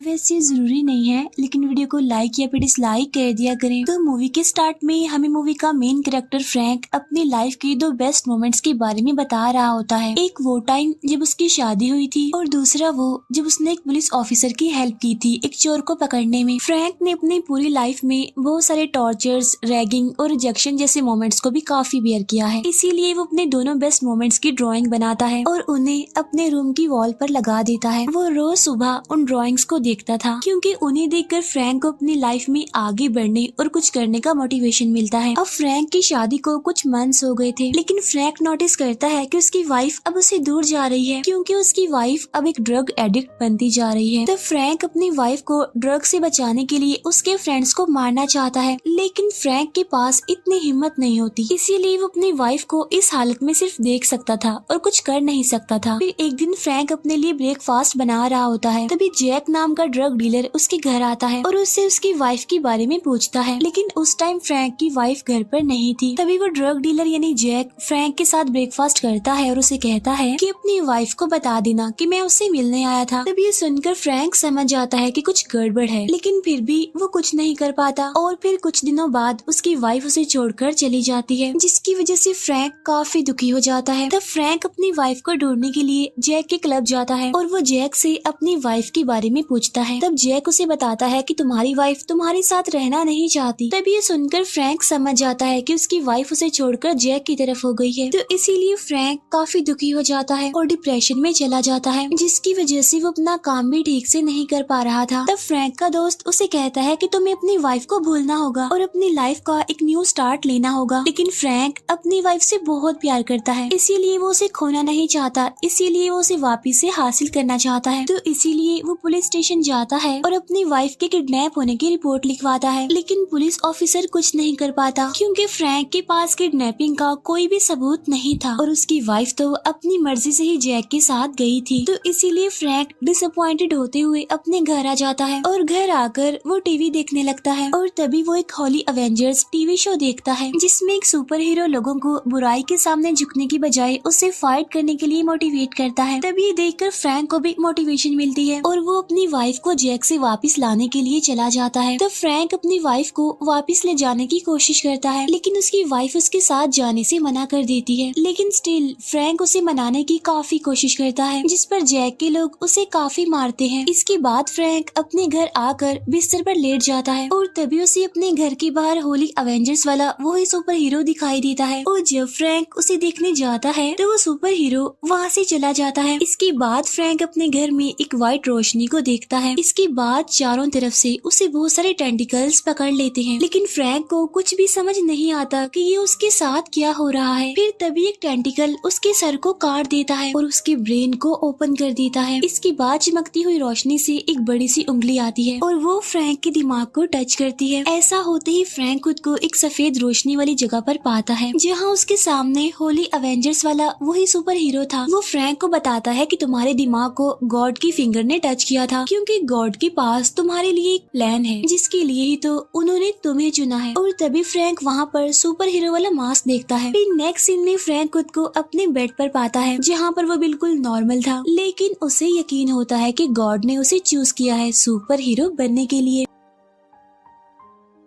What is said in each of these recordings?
वैसे जरूरी नहीं है, लेकिन वीडियो को लाइक या फिर डिसलाइक कर दिया करें। तो मूवी के स्टार्ट में हमें मूवी का मेन कैरेक्टर फ्रैंक अपनी लाइफ के दो बेस्ट मोमेंट्स के बारे में बता रहा होता है। एक वो टाइम जब उसकी शादी हुई थी और दूसरा वो जब उसने एक पुलिस ऑफिसर की हेल्प की थी एक चोर को पकड़ने में। फ्रैंक ने अपनी पूरी लाइफ में बहुत सारे टॉर्चर्स, रैगिंग और रिजेक्शन जैसे मोमेंट्स को भी काफी बेयर किया है। इसीलिए वो अपने दोनों बेस्ट मोमेंट्स की ड्राइंग बनाता है और उन्हें अपने रूम की वॉल पर लगा देता है। वो रोज सुबह उन ड्राइंग्स को देखता था क्योंकि उन्हें देखकर फ्रैंक को अपनी लाइफ में आगे बढ़ने और कुछ करने का मोटिवेशन मिलता है। अब फ्रैंक की शादी को कुछ मंथ्स हो गए थे, लेकिन फ्रैंक नोटिस करता है कि उसकी वाइफ अब उसे दूर जा रही है क्योंकि उसकी वाइफ अब एक ड्रग एडिक्ट बनती जा रही है। तो फ्रैंक अपनी वाइफ को ड्रग से बचाने के लिए उसके फ्रेंड्स को मारना चाहता है, लेकिन फ्रैंक के पास इतनी हिम्मत नहीं होती, इसीलिए वो अपनी वाइफ को इस हालत में सिर्फ देख सकता था और कुछ कर नहीं सकता था। फिर एक दिन फ्रैंक अपने लिए ब्रेकफास्ट बना रहा होता है, तभी जैक नाम का ड्रग डीलर उसके घर आता है और उससे उसकी वाइफ के बारे में पूछता है, लेकिन उस टाइम फ्रैंक की वाइफ घर पर नहीं थी। तभी वो ड्रग डीलर यानी जैक फ्रैंक के साथ ब्रेकफास्ट करता है और उसे कहता है कि अपनी वाइफ को बता देना कि मैं उससे मिलने आया था। तभी ये सुनकर फ्रैंक समझ जाता है कि कुछ गड़बड़ है, लेकिन फिर भी वो कुछ नहीं कर पाता और फिर कुछ दिनों बाद उसकी वाइफ उसे छोड़कर चली जाती है, जिसकी वजह से फ्रैंक काफी दुखी हो जाता है। तब फ्रैंक अपनी वाइफ को ढूंढने के लिए जैक के क्लब जाता है और वो जैक से अपनी वाइफ के बारे में पूछता है। तब जैक उसे बताता है कि तुम्हारी वाइफ तुम्हारे साथ रहना नहीं चाहती। तब ये सुनकर फ्रैंक समझ जाता है कि उसकी वाइफ उसे छोड़कर जैक की तरफ हो गई है। तो इसीलिए फ्रैंक काफी दुखी हो जाता है और डिप्रेशन में चला जाता है, जिसकी वजह से वो अपना काम भी ठीक से नहीं कर पा रहा था। तब फ्रैंक का दोस्त उसे कहता है कि तुम्हें अपनी वाइफ को भूलना होगा और अपनी लाइफ का एक न्यू स्टार्ट लेना होगा। लेकिन फ्रैंक अपनी वाइफ से बहुत प्यार करता है, इसीलिए वो उसे खोना नहीं चाहता, इसीलिए वो उसे वापिस से हासिल करना चाहता है। तो इसीलिए वो पुलिस स्टेशन जाता है और अपनी वाइफ के किडनैप होने की रिपोर्ट लिखवाता है, लेकिन पुलिस ऑफिसर कुछ नहीं कर पाता क्योंकि फ्रैंक के पास किडनैपिंग का कोई भी सबूत नहीं था और उसकी वाइफ तो अपनी मर्जी से ही जैक के साथ गई थी। तो इसीलिए फ्रैंक डिसअपॉइंटेड होते हुए अपने घर आ जाता है और घर आकर वो टीवी देखने लगता है और तभी वो एक हॉली अवेंजर्स टीवी शो देखता है, जिसमें एक सुपर हीरो लोगों को बुराई के सामने झुकने की बजाय उससे फाइट करने के लिए मोटिवेट करता है। तभी ये देखकर फ्रैंक को भी मोटिवेशन मिलती है और वो अपनी वाइफ को जैक से वापस लाने के लिए चला जाता है। तब फ्रैंक अपनी वाइफ को वापस ले जाने की कोशिश करता है, लेकिन उसकी वाइफ उसके साथ जाने से मना कर देती है। लेकिन स्टिल फ्रैंक उसे मनाने की काफी कोशिश करता है, जिस पर जैक के लोग उसे काफी मारते हैं। इसके बाद फ्रैंक अपने घर आकर बिस्तर पर लेट जाता है और तभी उसे अपने घर के बाहर होली अवेंजर्स वाला वही सुपर हीरो दिखाई देता है और जब फ्रैंक उसे देखने जाता है तो वो सुपर हीरो वहाँ से चला जाता है। इसके बाद फ्रैंक अपने घर में एक व्हाइट रोशनी को देखता है। इसके बाद चारों तरफ से उसे बहुत सारे टेंटिकल्स पकड़ लेते हैं, लेकिन फ्रैंक को कुछ भी समझ नहीं आता कि ये उसके साथ क्या हो रहा है। फिर तभी एक टेंटिकल उसके सर को काट देता है और उसके ब्रेन को ओपन कर देता है। इसके बाद चमकती हुई रोशनी से एक बड़ी सी उंगली आती है और वो फ्रैंक के दिमाग को टच करती है। ऐसा होते ही फ्रैंक खुद को एक सफेद रोशनी वाली जगह पर पाता है, जहाँ उसके सामने होली अवेंजर्स वाला वही सुपर हीरो था। वो फ्रैंक को बताता है कि तुम्हारे दिमाग को गॉड की फिंगर ने टच किया था क्योंकि गॉड के पास तुम्हारे लिए एक प्लान है, जिसके लिए ही तो उन्होंने तुम्हें चुना है। और तभी फ्रैंक वहाँ पर सुपर हीरो वाला मास्क देखता है। फिर नेक्स्ट सीन में फ्रैंक खुद को अपने बेड पर पाता है, जहाँ पर वो बिल्कुल नॉर्मल था, लेकिन उसे यकीन होता है कि गॉड ने उसे चूज किया है सुपर हीरो बनने के लिए।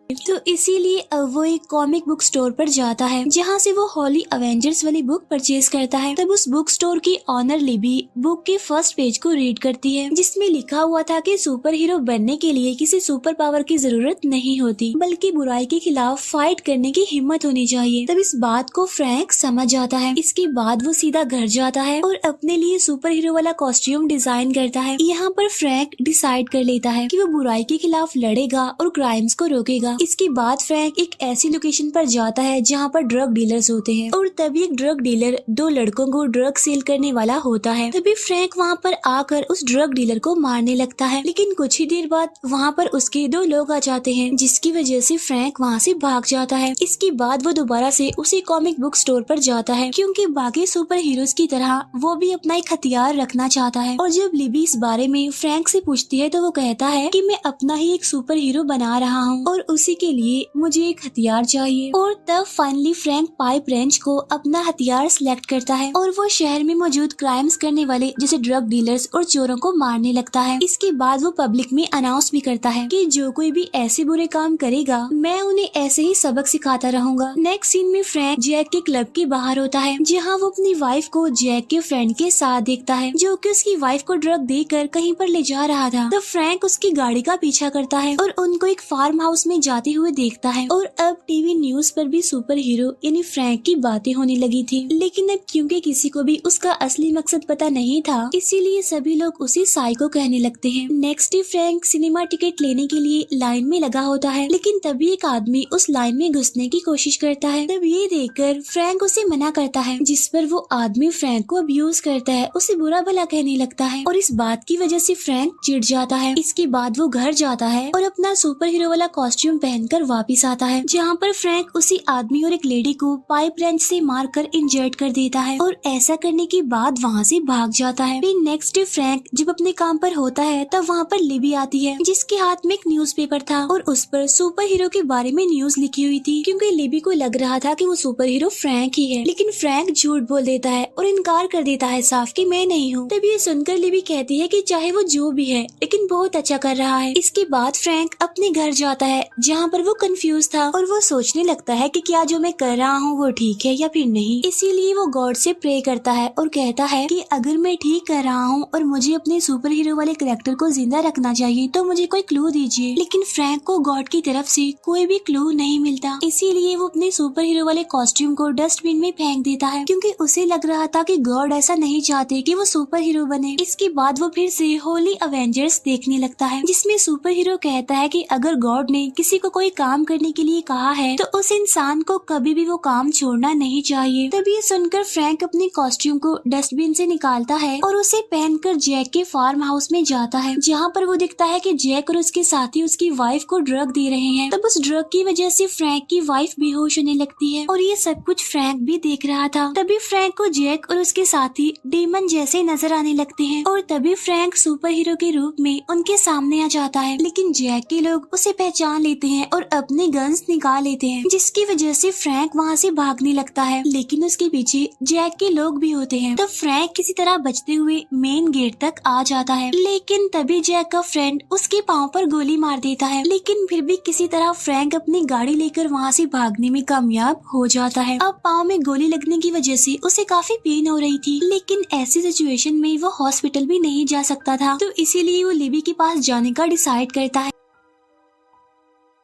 तो इसीलिए अब वो एक कॉमिक बुक स्टोर पर जाता है, जहाँ से वो हॉली अवेंजर्स वाली बुक परचेज करता है। तब उस बुक स्टोर की ऑनर लिबी बुक के फर्स्ट पेज को रीड करती है, जिसमें लिखा हुआ था कि सुपर हीरो बनने के लिए किसी सुपर पावर की जरूरत नहीं होती, बल्कि बुराई के खिलाफ फाइट करने की हिम्मत होनी चाहिए। तब इस बात को फ्रैंक समझ जाता है। इसके बाद वो सीधा घर जाता है और अपने लिए सुपर हीरो वाला कॉस्ट्यूम डिजाइन करता है। यहाँ पर फ्रैंक डिसाइड कर लेता है कि वो बुराई के खिलाफ लड़ेगा और क्राइम्स को रोकेगा। इसके बाद फ्रैंक एक ऐसी लोकेशन पर जाता है जहाँ पर ड्रग डीलर्स होते हैं और तभी एक ड्रग डीलर दो लड़कों को ड्रग सेल करने वाला होता है। तभी फ्रैंक वहाँ पर आकर उस ड्रग डीलर को मारने लगता है, लेकिन कुछ ही देर बाद वहाँ पर उसके दो लोग आ जाते हैं, जिसकी वजह से फ्रैंक वहाँ से भाग जाता है। इसके बाद वो दोबारा से उसी कॉमिक बुक स्टोर पर जाता है क्योंकि बाकी सुपर हीरोज की तरह वो भी अपना एक हथियार रखना चाहता है। और जब लिबी इस बारे में फ्रैंक से पूछती है तो वो कहता है कि मैं अपना ही एक सुपर हीरो बना रहा हूँ और उसी उसी के लिए मुझे एक हथियार चाहिए। और तब फाइनली फ्रैंक पाइप रेंच को अपना हथियार सिलेक्ट करता है और वो शहर में मौजूद क्राइम्स करने वाले जैसे ड्रग डीलर्स और चोरों को मारने लगता है। इसके बाद वो पब्लिक में अनाउंस भी करता है कि जो कोई भी ऐसे बुरे काम करेगा मैं उन्हें ऐसे ही सबक सिखाता रहूंगा। नेक्स्ट सीन में फ्रैंक जैक के क्लब के बाहर होता है, जहाँ वो अपनी वाइफ को जैक के फ्रेंड के साथ देखता है जो कि उसकी वाइफ को ड्रग देकर कहीं पर ले जा रहा था। तो फ्रैंक उसकी गाड़ी का पीछा करता है और उनको एक फार्म हाउस में जाते हुए देखता है। और अब टीवी न्यूज पर भी सुपर हीरो यानी फ्रैंक की बातें होने लगी थी, लेकिन अब क्योंकि किसी को भी उसका असली मकसद पता नहीं था, इसीलिए सभी लोग उसे साइको कहने लगते हैं। Next day Frank cinema ticket लेने के लिए लाइन में लगा होता है, लेकिन तभी एक आदमी उस लाइन में घुसने की कोशिश करता है। तब ये देखकर फ्रैंक उसे मना करता है, जिस पर वो आदमी फ्रैंक को अब्यूज करता है, उसे बुरा भला कहने लगता है और इस बात की वजह से फ्रैंक चिढ़ जाता है। इसके बाद वो घर जाता है और अपना सुपर हीरो वाला कॉस्ट्यूम पहनकर वापस आता है, जहाँ पर फ्रैंक उसी आदमी और एक लेडी को पाइप रेंच से मारकर इंजर्ड कर देता है और ऐसा करने के बाद वहाँ से भाग जाता है। फिर नेक्स्ट डे फ्रैंक जब अपने काम पर होता है तब वहाँ पर लिबी आती है, जिसके हाथ में एक न्यूज़पेपर था और उस पर सुपर हीरो के बारे में न्यूज लिखी हुई थी, क्योंकि लिबी को लग रहा था कि वो सुपर हीरो फ्रैंक ही है। लेकिन फ्रैंक झूठ बोल देता है और इनकार कर देता है साफ कि मैं नहीं हूँ। तब ये सुनकर लिबी कहती है कि चाहे वो जो भी है लेकिन बहुत अच्छा कर रहा है। इसके बाद फ्रैंक अपने घर जाता है, जहाँ पर वो कंफ्यूज था और वो सोचने लगता है कि क्या जो मैं कर रहा हूँ वो ठीक है या फिर नहीं। इसीलिए वो गॉड से प्रे करता है और कहता है कि अगर मैं ठीक कर रहा हूँ और मुझे अपने सुपर हीरो वाले कैरेक्टर को जिंदा रखना चाहिए तो मुझे कोई क्लू दीजिए। लेकिन फ्रैंक को गॉड की तरफ से कोई भी क्लू नहीं मिलता, इसीलिए वो अपने सुपर हीरो वाले कॉस्ट्यूम को डस्टबिन में फेंक देता है, क्योंकि उसे लग रहा था कि गॉड ऐसा नहीं चाहते कि वो सुपर हीरो बने। इसके बाद वो फिर से होली अवेंजर्स देखने लगता है, जिसमें सुपर हीरो कहता है कि अगर गॉड ने किसी को कोई काम करने के लिए कहा है तो उस इंसान को कभी भी वो काम छोड़ना नहीं चाहिए। तब ये सुनकर फ्रैंक अपने कॉस्ट्यूम को डस्टबिन से निकालता है और उसे पहनकर जैक के फार्म हाउस में जाता है, जहाँ पर वो दिखता है कि जैक और उसके साथी उसकी वाइफ को ड्रग दे रहे हैं। तब उस ड्रग की वजह से फ्रैंक की वाइफ बेहोश होने लगती है और ये सब कुछ फ्रैंक भी देख रहा था। तभी फ्रैंक को जैक और उसके साथी डीमन जैसे नजर आने लगते हैं और तभी फ्रैंक सुपर हीरो के रूप में उनके सामने आ जाता है। लेकिन जैक के लोग उसे पहचान लेते हैं और अपने गन्स निकाल लेते हैं, जिसकी वजह से फ्रैंक वहाँ से भागने लगता है, लेकिन उसके पीछे जैक के लोग भी होते हैं। तब फ्रैंक किसी तरह बचते हुए मेन गेट तक आ जाता है, लेकिन तभी जैक का फ्रेंड उसके पाँव पर गोली मार देता है। लेकिन फिर भी किसी तरह फ्रैंक अपनी गाड़ी लेकर वहाँ से भागने में कामयाब हो जाता है। अब पाँव में गोली लगने की वजह से उसे काफी पेन हो रही थी, लेकिन ऐसी सिचुएशन में वो हॉस्पिटल भी नहीं जा सकता था, तो इसीलिए वो लिबी के पास जाने का डिसाइड करता है।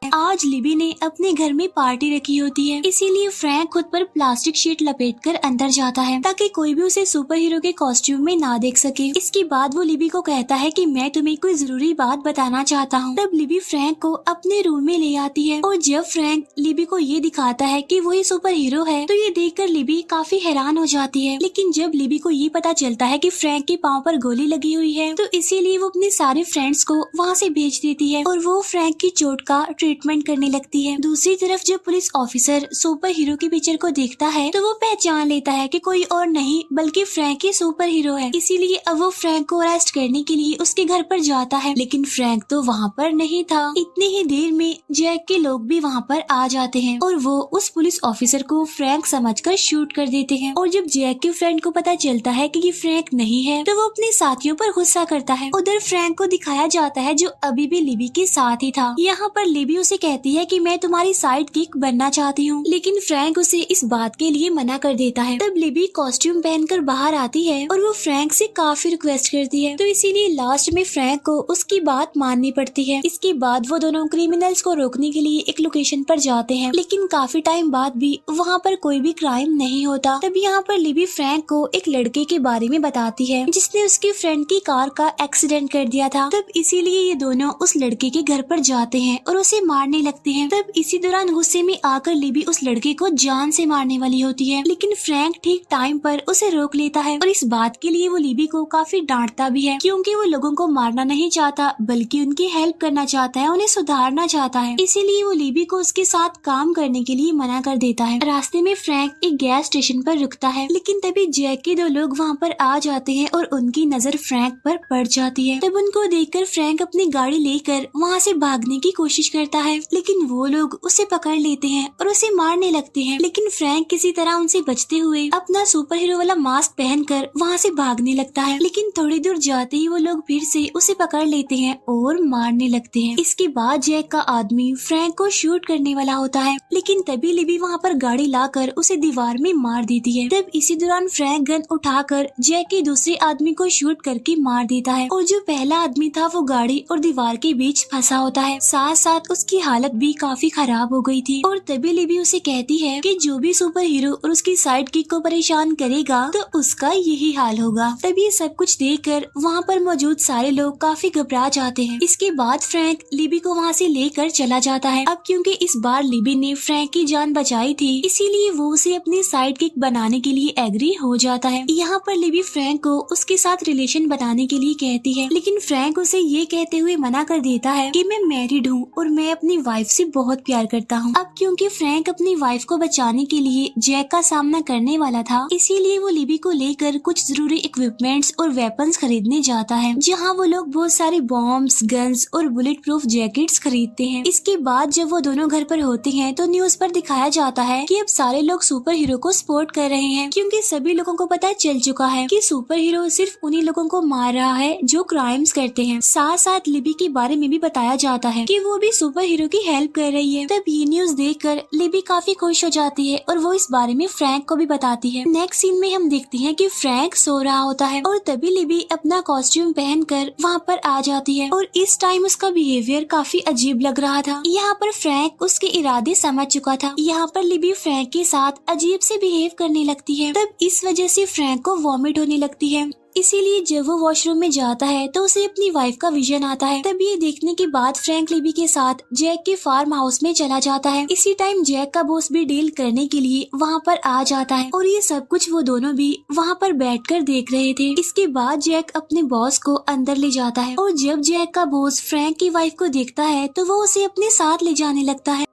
आज लिबी ने अपने घर में पार्टी रखी होती है, इसीलिए फ्रैंक खुद पर प्लास्टिक शीट लपेटकर अंदर जाता है ताकि कोई भी उसे सुपर हीरो के कॉस्ट्यूम में ना देख सके। इसके बाद वो लिबी को कहता है कि मैं तुम्हें कोई जरूरी बात बताना चाहता हूँ। तब लिबी फ्रैंक को अपने रूम में ले आती है और जब फ्रैंक लिबी को ये दिखाता है कि वही सुपर हीरो है तो ये देखकर लिबी काफी हैरान हो जाती है। लेकिन जब लिबी को ये पता चलता है कि फ्रैंक के पाँव पर गोली लगी हुई है तो इसीलिए वो अपने सारे फ्रेंड्स को वहाँ से भेज देती है और वो फ्रैंक की चोट का ट्रीटमेंट करने लगती है। दूसरी तरफ जब पुलिस ऑफिसर सुपर हीरो की पिक्चर को देखता है तो वो पहचान लेता है कि कोई और नहीं बल्कि फ्रैंक ही सुपर हीरो है, इसीलिए अब वो फ्रैंक को अरेस्ट करने के लिए उसके घर पर जाता है। लेकिन फ्रैंक तो वहाँ पर नहीं था। इतनी ही देर में जैक के लोग भी वहाँ पर आ जाते हैं और वो उस पुलिस ऑफिसर को फ्रैंक समझकर शूट कर देते हैं। और जब जैक के फ्रेंड को पता चलता है कि ये फ्रैंक नहीं है तो वो अपने साथियों पर गुस्सा करता है। उधर फ्रैंक को दिखाया जाता है जो अभी भी लिबी के साथ ही था। यहाँ पर लिबी उसे कहती है कि मैं तुम्हारी साइड किक बनना चाहती हूँ, लेकिन फ्रैंक उसे इस बात के लिए मना कर देता है। तब लिबी कॉस्ट्यूम पहनकर बाहर आती है और वो फ्रैंक से काफी रिक्वेस्ट करती है, तो इसीलिए लास्ट में फ्रैंक को उसकी बात माननी पड़ती है। इसके बाद वो दोनों क्रिमिनल्स को रोकने के लिए एक लोकेशन पर जाते हैं, लेकिन काफी टाइम बाद भी वहाँ पर कोई भी क्राइम नहीं होता। तब यहाँ पर लिबी फ्रैंक को एक लड़के के बारे में बताती है जिसने उसके फ्रेंड की कार का एक्सीडेंट कर दिया था। तब इसीलिए ये दोनों उस लड़के के घर पर जाते हैं और उसे मारने लगते हैं। तब इसी दौरान गुस्से में आकर लिबी उस लड़के को जान से मारने वाली होती है, लेकिन फ्रैंक ठीक टाइम पर उसे रोक लेता है और इस बात के लिए वो लिबी को काफी डांटता भी है, क्योंकि वो लोगों को मारना नहीं चाहता बल्कि उनकी हेल्प करना चाहता है, उन्हें सुधारना चाहता है। इसीलिए वो लिबी को उसके साथ काम करने के लिए मना कर देता है। रास्ते में फ्रैंक एक गैस स्टेशन पर रुकता है, लेकिन तभी जैक के दो लोग वहाँ पर आ जाते हैं और उनकी नजर फ्रैंक पर पड़ जाती है। तब उनको देखकर फ्रैंक अपनी गाड़ी लेकर वहाँ से भागने की कोशिश करता है, लेकिन वो लोग उसे पकड़ लेते हैं और उसे मारने लगते हैं। लेकिन फ्रैंक किसी तरह उनसे बचते हुए अपना सुपर हीरो वाला मास्क पहनकर वहाँ से भागने लगता है। लेकिन थोड़ी दूर जाते ही वो लोग फिर से उसे पकड़ लेते हैं और मारने लगते हैं। इसके बाद जैक का आदमी फ्रैंक को शूट करने वाला होता है, लेकिन तभी लिबी वहाँ पर गाड़ी लाकर उसे दीवार में मार देती है। तब इसी दौरान फ्रैंक गन उठाकर जैक के दूसरे आदमी को शूट करके मार देता है और जो पहला आदमी था वो गाड़ी और दीवार के बीच फंसा होता है। साथ साथ उसकी हालत भी काफी खराब हो गई थी और तभी लिबी उसे कहती है कि जो भी सुपर हीरो और उसकी साइड किक को परेशान करेगा तो उसका यही हाल होगा। तब ये सब कुछ देखकर वहाँ पर मौजूद सारे लोग काफी घबरा जाते हैं। इसके बाद फ्रैंक लिबी को वहाँ से लेकर चला जाता है। अब क्योंकि इस बार लिबी ने फ्रैंक की जान बचाई थी, इसीलिए वो उसे अपनी साइड किक बनाने के लिए एग्री हो जाता है। यहाँ पर लिबी फ्रैंक को उसके साथ रिलेशन बनाने के लिए कहती है, लेकिन फ्रैंक उसे ये कहते हुए मना कर देता है कि मैं मैरिड हूँ और मैं अपनी वाइफ से बहुत प्यार करता हूँ। अब क्योंकि फ्रैंक अपनी वाइफ को बचाने के लिए जैक का सामना करने वाला था, इसीलिए वो लिबी को लेकर कुछ जरूरी इक्विपमेंट्स और वेपन्स खरीदने जाता है, जहाँ वो लोग बहुत सारे बॉम्ब्स, गन्स और बुलेट प्रूफ जैकेट्स खरीदते हैं। इसके बाद जब वो दोनों घर पर होते हैं तो न्यूज पर दिखाया जाता है कि अब सारे लोग सुपर हीरो को सपोर्ट कर रहे हैं, क्योंकि सभी लोगों को पता चल चुका है कि सुपर हीरो सिर्फ उन्हीं लोगों को मार रहा है जो क्राइम्स करते हैं। साथ साथ लिबी के बारे में भी बताया जाता है कि वो भी सुपर हीरो की हेल्प कर रही है। तब ये न्यूज देखकर लिबी काफी खुश हो जाती है और वो इस बारे में फ्रैंक को भी बताती है। नेक्स्ट सीन में हम देखते हैं कि फ्रैंक सो रहा होता है और तभी लिबी अपना कॉस्ट्यूम पहनकर वहाँ पर आ जाती है और इस टाइम उसका बिहेवियर काफी अजीब लग रहा था। यहाँ पर फ्रैंक उसके इरादे समझ चुका था। यहाँ पर लिबी फ्रैंक के साथ अजीब से बिहेव करने लगती है। तब इस वजह से फ्रैंक को वॉमिट होने लगती है, इसीलिए जब वो वॉशरूम में जाता है तो उसे अपनी वाइफ का विजन आता है। तब ये देखने के बाद फ्रैंक लिबी के साथ जैक के फार्म हाउस में चला जाता है। इसी टाइम जैक का बॉस भी डील करने के लिए वहाँ पर आ जाता है और ये सब कुछ वो दोनों भी वहाँ पर बैठकर देख रहे थे। इसके बाद जैक अपने बॉस को अंदर ले जाता है और जब जैक का बॉस फ्रैंक की वाइफ को देखता है तो वो उसे अपने साथ ले जाने लगता है।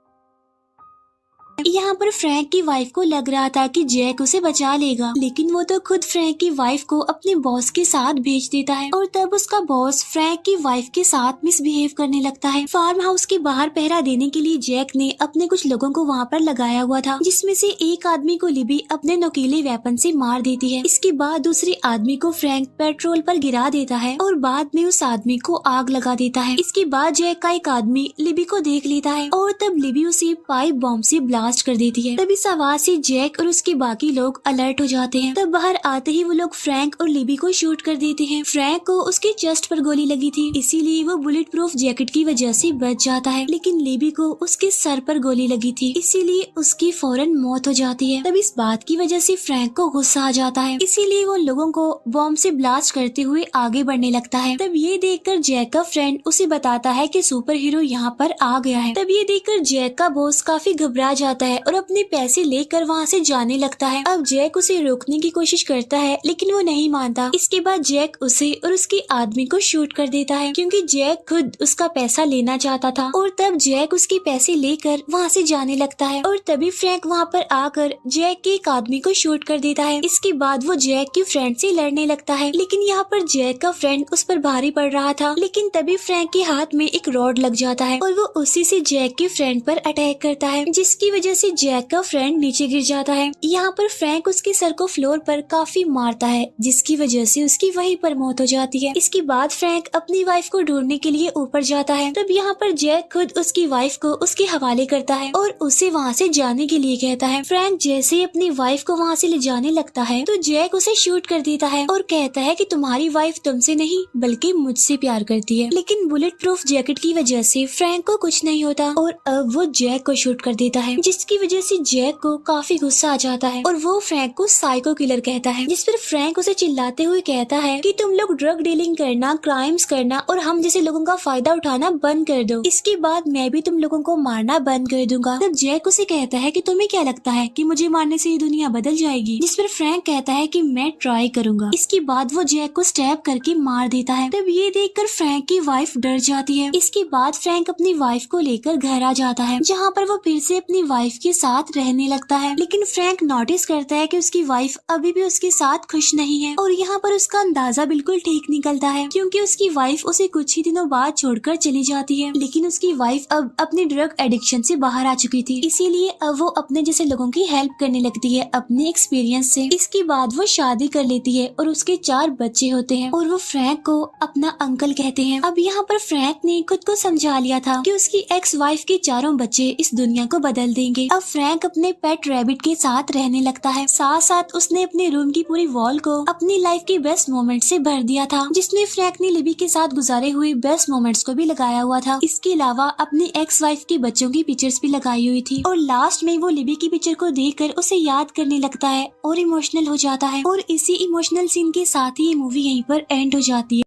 यहाँ पर फ्रैंक की वाइफ को लग रहा था कि जैक उसे बचा लेगा, लेकिन वो तो खुद फ्रैंक की वाइफ को अपने बॉस के साथ भेज देता है और तब उसका बॉस फ्रैंक की वाइफ के साथ मिसबिहेव करने लगता है। फार्म हाउस के बाहर पहरा देने के लिए जैक ने अपने कुछ लोगों को वहाँ पर लगाया हुआ था, जिसमें से एक आदमी को लिबी अपने नुकीले वेपन से मार देती है। इसके बाद दूसरे आदमी को फ्रैंक पेट्रोल पर गिरा देता है और बाद में उस आदमी को आग लगा देता है। इसके बाद जैक का एक आदमी लिबी को देख लेता है और तब लिबी उसे पाइप बॉम्ब से ब्लास्ट कर देती है। तब इस आवाज से जैक और उसके बाकी लोग अलर्ट हो जाते हैं। तब बाहर आते ही वो लोग फ्रैंक और लिबी को शूट कर देते हैं। फ्रैंक को उसके चेस्ट पर गोली लगी थी, इसीलिए वो बुलेट प्रूफ जैकेट की वजह से बच जाता है, लेकिन लिबी को उसके सर पर गोली लगी थी, इसीलिए उसकी फौरन मौत हो जाती है। तब इस बात की वजह से फ्रैंक को गुस्सा आ जाता है, इसीलिए वो लोगों को बॉम्ब से ब्लास्ट करते हुए आगे बढ़ने लगता है। तब ये देखकर जैक का फ्रेंड उसे बताता है कि सुपर हीरो यहाँ पर आ गया है। तब ये देखकर जैक का बॉस काफी घबरा जाता है और अपने पैसे लेकर वहाँ से जाने लगता है। अब जैक उसे रोकने की कोशिश करता है, लेकिन वो नहीं मानता। इसके बाद जैक उसे और उसके आदमी को शूट कर देता है, क्योंकि जैक खुद उसका पैसा लेना चाहता था। और तब जैक उसके पैसे लेकर वहाँ से जाने लगता है और तभी फ्रैंक वहाँ पर आकर जैक के एक आदमी को शूट कर देता है। इसके बाद वो जैक के फ्रेंड से लड़ने लगता है, लेकिन यहाँ पर जैक का फ्रेंड उस पर भारी पड़ रहा था। लेकिन तभी फ्रैंक के हाथ में एक रॉड लग जाता है और वो उसी से जैक के फ्रेंड पर अटैक करता है, जिसकी वजह से जैक का फ्रेंड नीचे गिर जाता है। यहाँ पर फ्रैंक उसके सर को फ्लोर पर काफी मारता है, जिसकी वजह से उसकी वहीं पर मौत हो जाती है। इसके बाद फ्रैंक अपनी वाइफ को ढूंढने के लिए ऊपर जाता है। तब यहाँ पर जैक खुद उसकी वाइफ को उसके हवाले करता है और उसे वहाँ से जाने के लिए कहता है। फ्रैंक जैसे ही अपनी वाइफ को वहाँ से ले जाने लगता है तो जैक उसे शूट कर देता है और कहता है कि तुम्हारी वाइफ तुमसे नहीं बल्कि मुझसे प्यार करती है। लेकिन बुलेट प्रूफ जैकेट की वजह से फ्रैंक को कुछ नहीं होता और अब वो जैक को शूट कर देता है, जिसकी वजह से जैक को काफी गुस्सा आ जाता है और वो फ्रैंक को साइको किलर कहता है। जिस पर फ्रैंक उसे चिल्लाते हुए कहता है कि तुम लोग ड्रग डीलिंग करना, क्राइम्स करना और हम जैसे लोगों का फायदा उठाना बंद कर दो, इसके बाद मैं भी तुम लोगों को मारना बंद कर दूंगा। तब जैक उसे कहता है कि तुम्हें क्या लगता है कि मुझे मारने से ये दुनिया बदल जाएगी? जिस पर फ्रैंक कहता है कि मैं ट्राई करूंगा। इसके बाद वो जैक को स्टैब करके मार देता है। तब ये देखकर फ्रैंक की वाइफ डर जाती है। इसके बाद फ्रैंक अपनी वाइफ को लेकर घर आ जाता है, जहाँ पर वो फिर से अपनी वाइफ के साथ रहने लगता है, लेकिन फ्रैंक नोटिस करता है कि उसकी वाइफ अभी भी उसके साथ खुश नहीं है और यहाँ पर उसका अंदाजा बिल्कुल ठीक निकलता है, क्योंकि उसकी वाइफ उसे कुछ ही दिनों बाद छोड़कर चली जाती है। लेकिन उसकी वाइफ अब अपनी ड्रग एडिक्शन से बाहर आ चुकी थी, इसीलिए अब वो अपने जैसे लोगों की हेल्प करने लगती है अपने एक्सपीरियंस से। इसके बाद वो शादी कर लेती है और उसके 4 बच्चे होते हैं और वो फ्रैंक को अपना अंकल कहते हैं। अब यहाँ पर फ्रैंक ने खुद को समझा लिया था कि उसकी एक्स वाइफ के 4 बच्चे इस दुनिया को बदल देंगे। अब फ्रैंक अपने पेट रैबिट के साथ रहने लगता है, साथ साथ उसने अपने रूम की पूरी वॉल को अपनी लाइफ के बेस्ट मोमेंट से भर दिया था, जिसमें फ्रैंक ने लिबी के साथ गुजारे हुए बेस्ट मोमेंट्स को भी लगाया हुआ था। इसके अलावा अपनी एक्स वाइफ के बच्चों की पिक्चर्स भी लगाई हुई थी और लास्ट में वो लिबी की पिक्चर को देखकर उसे याद करने लगता है और इमोशनल हो जाता है। और इसी इमोशनल सीन के साथ ही ये मूवी यहीं पर एंड हो जाती है।